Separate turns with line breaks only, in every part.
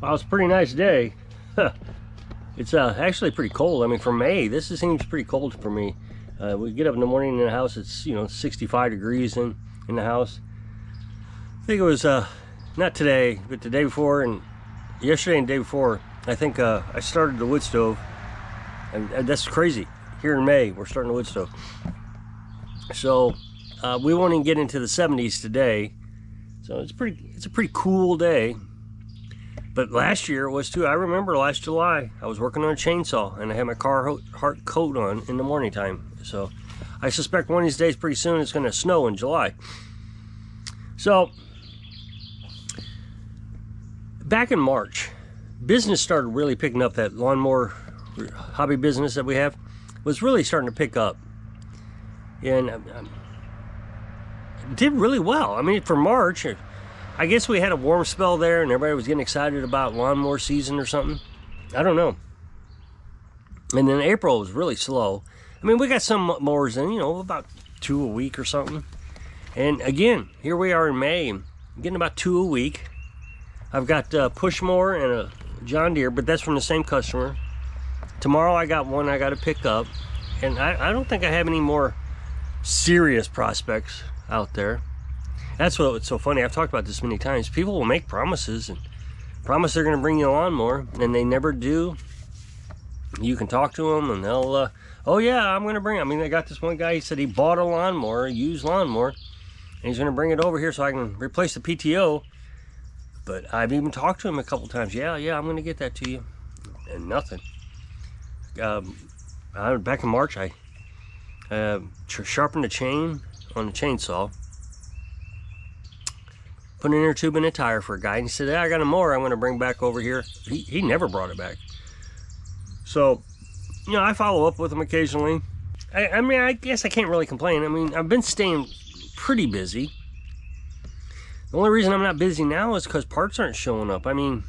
Well, it's a pretty nice day. It's actually pretty cold. I mean, for May, this seems pretty cold for me. We get up in the morning in the house, it's 65 degrees in the house. I think it was not today, but the day before, and yesterday and the day before. I think I started the wood stove, and that's crazy. Here in May, we're starting the wood stove. So we won't even get into the 70s today. So it's a pretty cool day. But last year it was too. I remember last July, I was working on a chainsaw and I had my Carhartt coat on in the morning time. So I suspect one of these days pretty soon it's going to snow in July. So back in March, business started really picking up. That lawnmower hobby business that we have was really starting to pick up. And did really well. I mean, for March, I guess we had a warm spell there and everybody was getting excited about lawnmower season or something. I don't know. And then April was really slow. I mean, we got some mowers in, about 2 a week or something. And again, here we are in May, I'm getting about 2 a week. I've got a push mower and a John Deere, but that's from the same customer. Tomorrow I got one I got to pick up. And I don't think I have any more serious prospects out there. That's what's so funny. I've talked about this many times. People will make promises and promise they're going to bring you a lawnmower, and they never do. You can talk to them, and they'll, oh yeah, I'm going to bring. I mean, I got this one guy. He said he bought a lawnmower, a used lawnmower, and he's going to bring it over here so I can replace the PTO. But I've even talked to him a couple times. Yeah, I'm going to get that to you, and nothing. Back in March, I sharpened the chain on the chainsaw. Put an inner tube in a tire for a guy, and he said, hey, I got a mower I'm going to bring back over here. He never brought it back. So, I follow up with him occasionally. I mean, I guess I can't really complain. I mean, I've been staying pretty busy. The only reason I'm not busy now is because parts aren't showing up. I mean,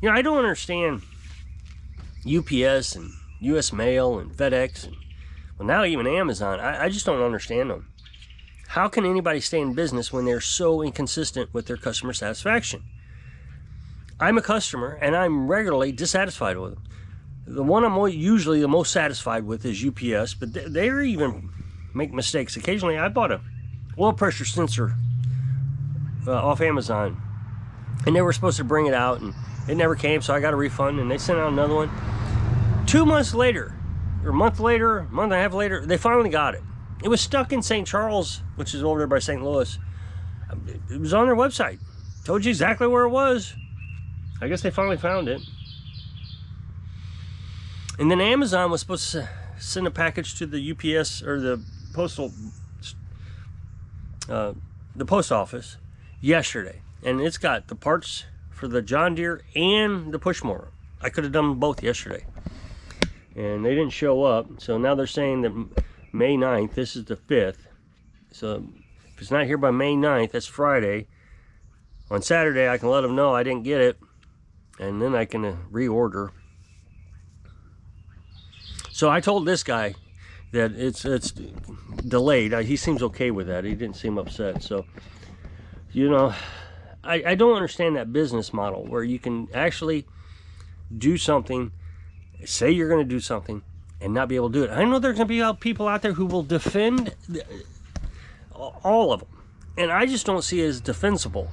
I don't understand UPS and US Mail and FedEx, and well, now even Amazon. I just don't understand them. How can anybody stay in business when they're so inconsistent with their customer satisfaction? I'm a customer and I'm regularly dissatisfied with them. The one I'm usually the most satisfied with is UPS, but they even make mistakes. Occasionally, I bought a oil pressure sensor off Amazon, and they were supposed to bring it out, and it never came, so I got a refund, and they sent out another one. 2 months later, or a month and a half later, they finally got it. It was stuck in St. Charles, which is over there by St. Louis. It was on their website. Told you exactly where it was. I guess they finally found it. And then Amazon was supposed to send a package to the UPS or the Postal, the post office yesterday. And it's got the parts for the John Deere and the push mower. I could have done both yesterday. And they didn't show up. So now they're saying that May 9th, this is the 5th. So if it's not here by May 9th, that's Friday. On Saturday, I can let them know I didn't get it. And then I can reorder. So I told this guy that it's delayed. He seems okay with that. He didn't seem upset. So, I don't understand that business model where you can actually do something, say you're going to do something, and not be able to do it. I know there's going to be people out there who will defend all of them, and I just don't see it as defensible.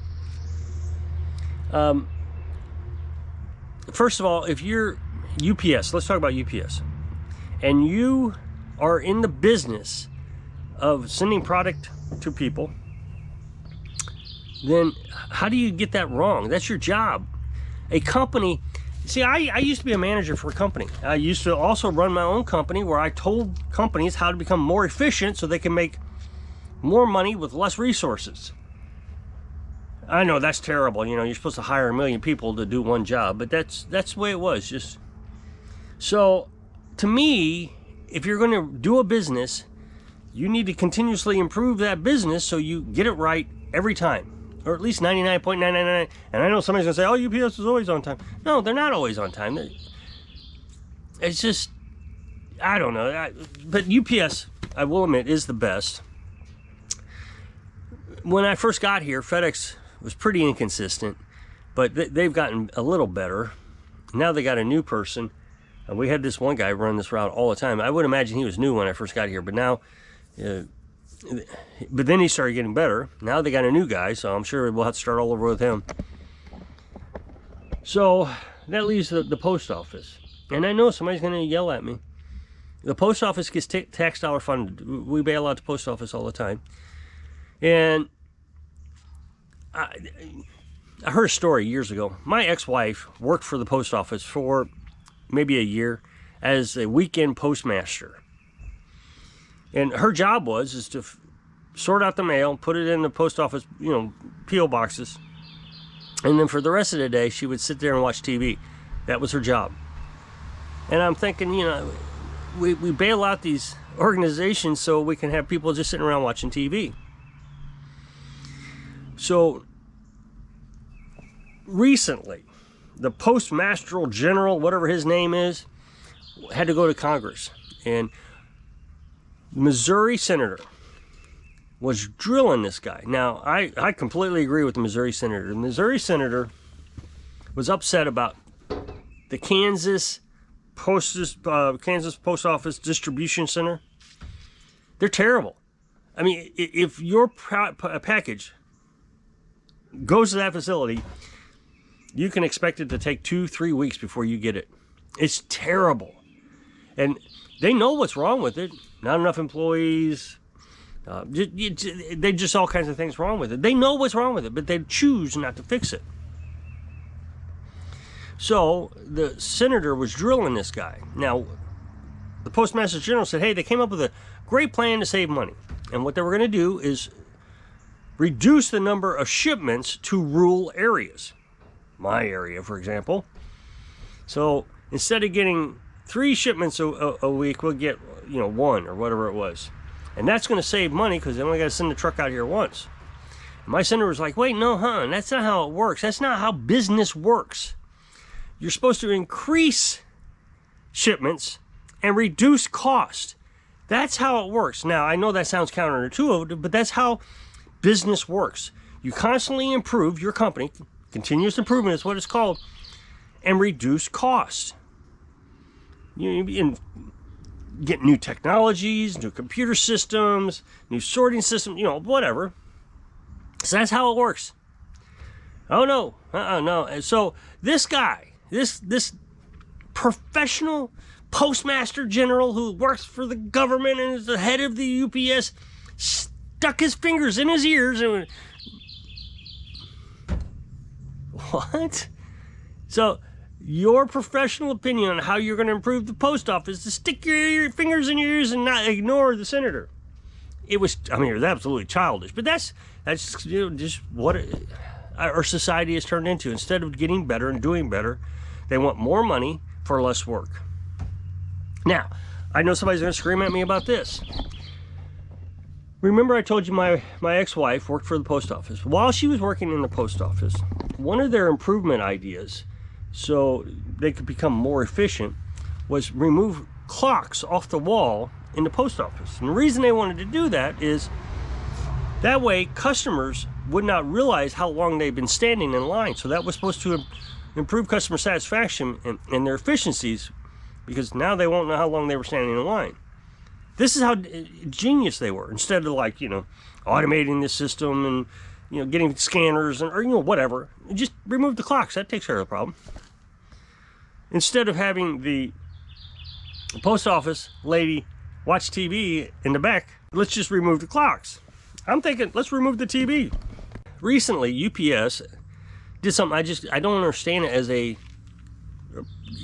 First of all, if you're UPS, let's talk about UPS, and you are in the business of sending product to people, then how do you get that wrong? That's your job. A company. See, I used to be a manager for a company. I used to also run my own company where I told companies how to become more efficient so they can make more money with less resources. I know that's terrible. You're supposed to hire 1 million people to do one job, but that's the way it was. So, to me, if you're going to do a business, you need to continuously improve that business so you get it right every time. Or at least 99.999. And I know somebody's going to say, oh, UPS is always on time. No, they're not always on time. It's just, I don't know. But UPS, I will admit, is the best. When I first got here, FedEx was pretty inconsistent. But they've gotten a little better. Now they got a new person. We had this one guy run this route all the time. I would imagine he was new when I first got here, but now, but then he started getting better. Now they got a new guy, so I'm sure we'll have to start all over with him. So that leaves the post office. And I know somebody's going to yell at me. The post office gets tax dollar funded. We bail out the post office all the time. And I heard a story years ago. My ex-wife worked for the post office for maybe a year as a weekend postmaster. And her job was to sort out the mail, put it in the post office, P.O. boxes. And then for the rest of the day, she would sit there and watch TV. That was her job. And I'm thinking, we bail out these organizations so we can have people just sitting around watching TV. So recently, the Postmaster General, whatever his name is, had to go to Congress. And Missouri Senator was drilling this guy. Now, I completely agree with the Missouri Senator. The Missouri Senator was upset about the Kansas Post Office Distribution Center. They're terrible. I mean, if your package goes to that facility, you can expect it to take 2-3 weeks before you get it. It's terrible. And they know what's wrong with it. Not enough employees. They just all kinds of things wrong with it. They know what's wrong with it, but they choose not to fix it. So the senator was drilling this guy. Now, the Postmaster General said, hey, they came up with a great plan to save money. And what they were going to do is reduce the number of shipments to rural areas. My area, for example. So instead of getting 3 shipments a week, we'll get 1 or whatever it was. And that's going to save money because they only got to send the truck out here once. And my senator was like, wait, no, that's not how it works. That's not how business works. You're supposed to increase shipments and reduce cost. That's how it works. Now, I know that sounds counterintuitive, but that's how business works. You constantly improve your company. Continuous improvement is what it's called. And reduce cost. You get new technologies, new computer systems, new sorting systems, whatever. So that's how it works. Oh, no. No. So this guy, this professional postmaster general who works for the government and is the head of the UPS, stuck his fingers in his ears and went, what? So your professional opinion on how you're going to improve the post office is to stick your fingers in your ears and not ignore the senator. It was absolutely childish, but that's just what our society has turned into. Instead of getting better and doing better, they want more money for less work. Now, I know somebody's going to scream at me about this. Remember I told you my ex-wife worked for the post office. While she was working in the post office, one of their improvement ideas so they could become more efficient was remove clocks off the wall in the post office. And the reason they wanted to do that is that way customers would not realize how long they've been standing in line. So that was supposed to improve customer satisfaction and their efficiencies, because now they won't know how long they were standing in line. This is how genius they were. Instead of automating the system and getting scanners or whatever, just remove the clocks. That takes care of the problem. Instead of having the post office lady watch TV in the back, let's just remove the clocks. I'm thinking, let's remove the TV. Recently, UPS did something I don't understand it as a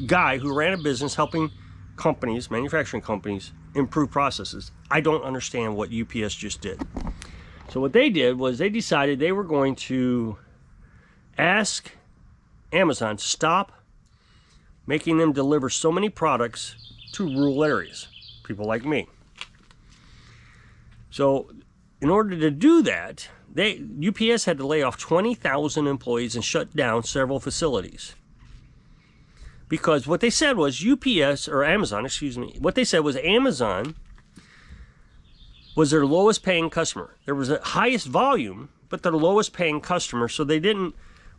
guy who ran a business helping companies, manufacturing companies, improve processes. I don't understand what UPS just did. So what they did was they decided they were going to ask Amazon to stop making them deliver so many products to rural areas, people like me. So in order to do that, UPS had to lay off 20,000 employees and shut down several facilities. Because what they said was what they said was Amazon was their lowest paying customer. There was the highest volume, but their lowest paying customer, so they didn't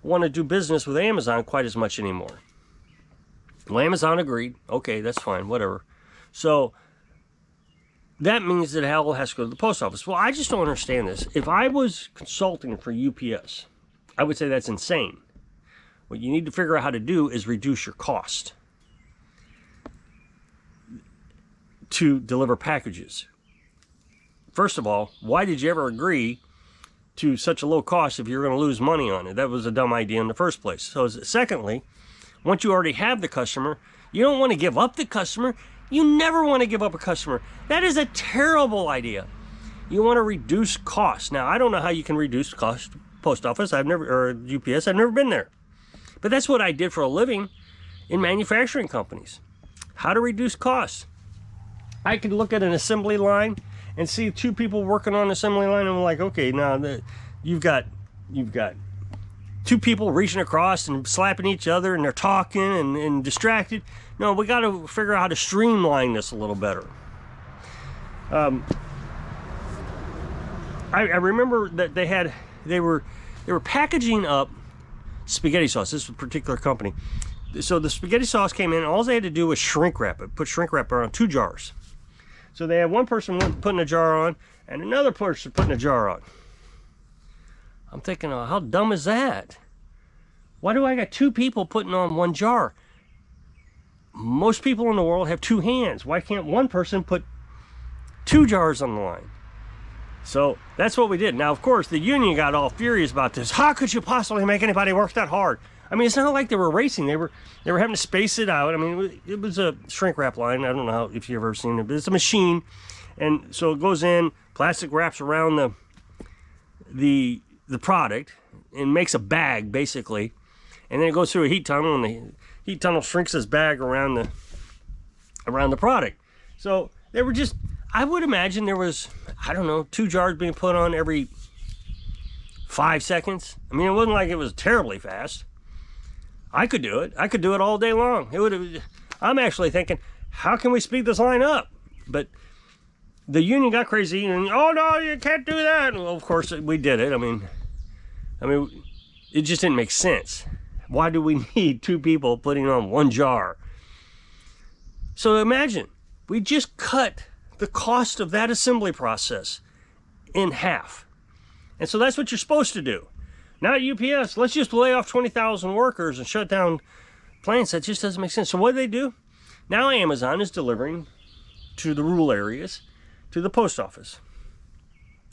want to do business with Amazon quite as much anymore. Well, Amazon agreed. Okay, that's fine, whatever. So that means that Hal has to go to the post office. Well, I just don't understand this. If I was consulting for UPS, I would say that's insane. What you need to figure out how to do is reduce your cost to deliver packages. First of all, why did you ever agree to such a low cost if you're going to lose money on it? That was a dumb idea in the first place. So secondly, once you already have the customer, you don't want to give up the customer. You never want to give up a customer. That is a terrible idea. You want to reduce costs. Now, I don't know how you can reduce cost. Post office, or UPS, I've never been there. But that's what I did for a living in manufacturing companies. How to reduce costs. I could look at an assembly line and see two people working on an assembly line, and I'm like, okay, now you've got two people reaching across and slapping each other, and they're talking and distracted. No, we got to figure out how to streamline this a little better. I remember that they were packaging up spaghetti sauce. This particular company. So the spaghetti sauce came in. All they had to do was shrink wrap it. Put shrink wrap around 2 jars. So they had one person putting a jar on and another person putting a jar on. I'm thinking, oh, how dumb is that? Why do I got 2 people putting on 1 jar? Most people in the world have 2 hands. Why can't one person put 2 jars on the line? So that's what we did. Now, of course, the union got all furious about this. How could you possibly make anybody work that hard? I mean, it's not like they were racing. They were having to space it out. I mean, it was a shrink wrap line. I don't know if you've ever seen it, but it's a machine. And so it goes in, plastic wraps around the product and makes a bag, basically. And then it goes through a heat tunnel, and the heat tunnel shrinks this bag around the product. So they were just, I would imagine there was, I don't know, 2 jars being put on every 5 seconds. I mean, it wasn't like it was terribly fast. I could do it. I could do it all day long. I'm actually thinking, how can we speed this line up? But the union got crazy and, oh no, you can't do that. Well, of course we did it. I mean, it just didn't make sense. Why do we need 2 people putting on 1 jar? So imagine, we just cut the cost of that assembly process in half. And so that's what you're supposed to do. Now at UPS, let's just lay off 20,000 workers and shut down plants. That just doesn't make sense. So what do they do? Now Amazon is delivering to the rural areas, to the post office.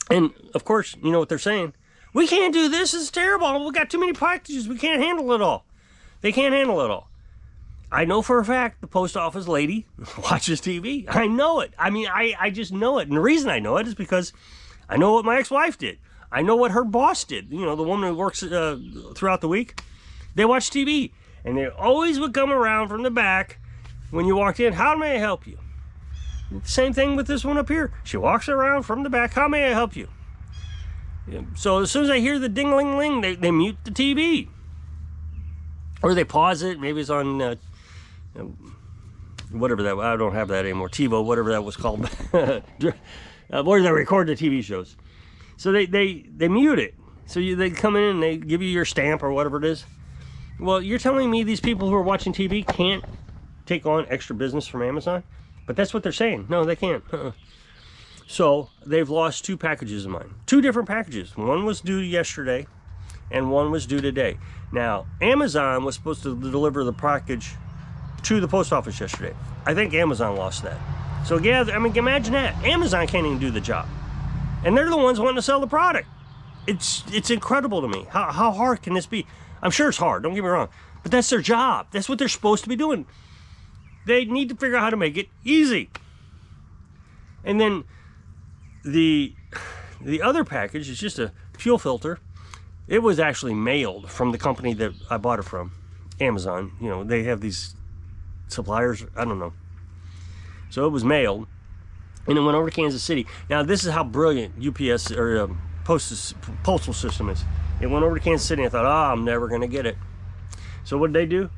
And of course, you know what they're saying? We can't do this. It's terrible. We've got too many packages. We can't handle it all. They can't handle it all. I know for a fact the post office lady watches TV. I know it. I mean, I just know it. And the reason I know it is because I know what my ex-wife did. I know what her boss did. You know, the woman who works throughout the week. They watch TV. And they always would come around from the back when you walked in. How may I help you? Same thing with this one up here. She walks around from the back. How may I help you? So as soon as I hear the ding-ling-ling, they mute the TV. Or they pause it. Maybe it's on whatever that, I don't have that anymore. TiVo, whatever that was called. Where they record the TV shows. So they mute it. So they come in and they give you your stamp or whatever it is. Well, you're telling me these people who are watching TV can't take on extra business from Amazon? But that's what they're saying. No, they can't. So they've lost 2 packages of mine. 2 different packages. One was due yesterday and one was due today. Now, Amazon was supposed to deliver the package to the post office yesterday. I think Amazon lost that. So yeah, I mean, imagine that. Amazon can't even do the job. And they're the ones wanting to sell the product. It's incredible to me. How hard can this be? I'm sure it's hard, don't get me wrong. But that's their job. That's what they're supposed to be doing. They need to figure out how to make it easy. And then the other package is just a fuel filter. It was actually mailed from the company that I bought it from, Amazon. You know, they have these suppliers, I don't know. So it was mailed, and it went over to Kansas City. Now this is how brilliant UPS or Postal system is. It went over to Kansas City, and I thought, I'm never gonna get it. So what did they do?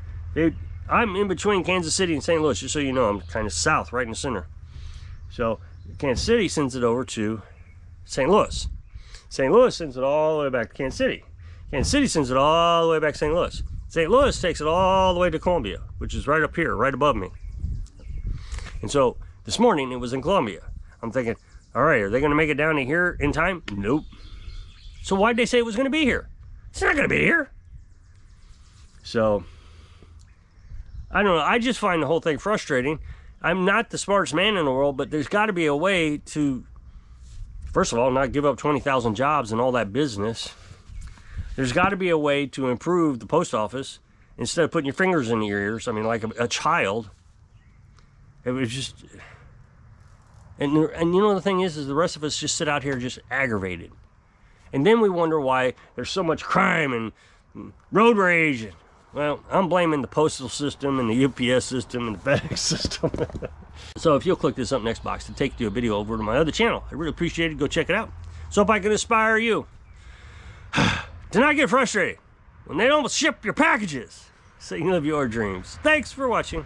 I'm in between Kansas City and St. Louis, just so you know. I'm kind of south, right in the center. So Kansas City sends it over to St. Louis. St. Louis sends it all the way back to Kansas City. And city sends it all the way back to St. Louis. St. Louis takes it all the way to Columbia, which is right up here, right above me. And so this morning it was in Columbia. I'm thinking, all right, are they going to make it down to here in time? Nope. So why'd they say it was going to be here? It's not going to be here. So I don't know. I just find the whole thing frustrating. I'm not the smartest man in the world, but there's got to be a way to, first of all, not give up 20,000 jobs and all that business. There's got to be a way to improve the post office instead of putting your fingers in your ears. I mean, like a child. It was just, and you know, the thing is the rest of us just sit out here just aggravated. And then we wonder why there's so much crime and road rage. And, well, I'm blaming the postal system and the UPS system and the FedEx system. So if you'll click this up next box to take you a video over to my other channel, I really appreciate it. Go check it out. So if I can inspire you to not get frustrated when they don't ship your packages, so you can live your dreams. Thanks for watching.